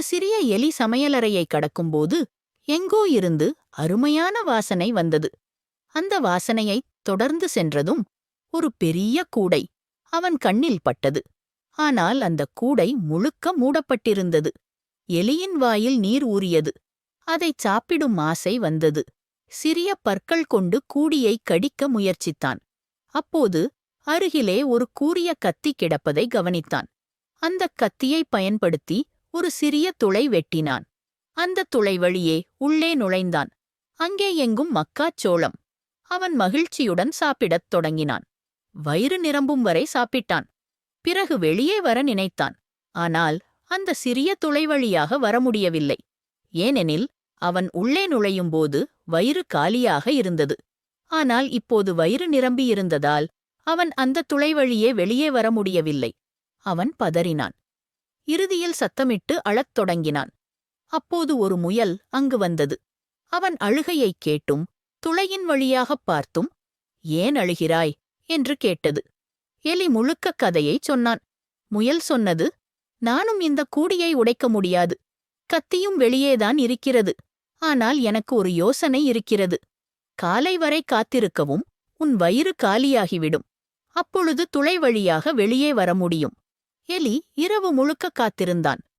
சிறிய எலி சமையலறையை கடக்கும்போது எங்கோ இருந்து அருமையான வாசனை வந்தது. அந்த வாசனையைத் தொடர்ந்து சென்றதும் ஒரு பெரிய கூடை அவன் கண்ணில் பட்டது. ஆனால் அந்த கூடை முழுக்க மூடப்பட்டிருந்தது. எலியின் வாயில் நீர் ஊறியது. அதைச் சாப்பிடும் ஆசை வந்தது. சிறிய பற்கள் கொண்டு கூடியை கடிக்க முயற்சித்தான். அப்போது அருகிலே ஒரு கூரிய கத்தி கிடப்பதை கவனித்தான். அந்தக் கத்தியைப் பயன்படுத்தி ஒரு சிறிய துளை வெட்டினான். அந்த துளை வழியே உள்ளே நுழைந்தான். அங்கே எங்கும் மக்காச்சோளம். அவன் மகிழ்ச்சியுடன் சாப்பிடத் தொடங்கினான். வயிறு நிரம்பும் வரை சாப்பிட்டான். பிறகு வெளியே வர நினைத்தான். ஆனால் அந்த சிறிய துளை வழியாக வர முடியவில்லை. ஏனெனில் அவன் உள்ளே நுழையும்போது வயிறு காலியாக இருந்தது. ஆனால் இப்போது வயிறு நிரம்பியிருந்ததால் அவன் அந்த துளை வழியே வெளியே வர முடியவில்லை. அவன் பதறினான். இறுதியில் சத்தமிட்டு அழத் தொடங்கினான். அப்போது ஒரு முயல் அங்கு வந்தது. அவன் அழுகையைக் கேட்டும் துளையின் வழியாகப் பார்த்தும், "ஏன் அழுகிறாய்?" என்று கேட்டது. எலி முழுக்க கதையைச் சொன்னான். முயல் சொன்னது, "நானும் இந்த கூடியை உடைக்க முடியாது. கத்தியும் வெளியேதான் இருக்கிறது. ஆனால் எனக்கு ஒரு யோசனை இருக்கிறது. காலை வரை காத்திருக்கவும் உன் வயிறு காலியாகிவிடும். அப்பொழுது துளை வழியாக வெளியே வர முடியும்." எலி இரவு முழுக்க காத்திருந்தான்.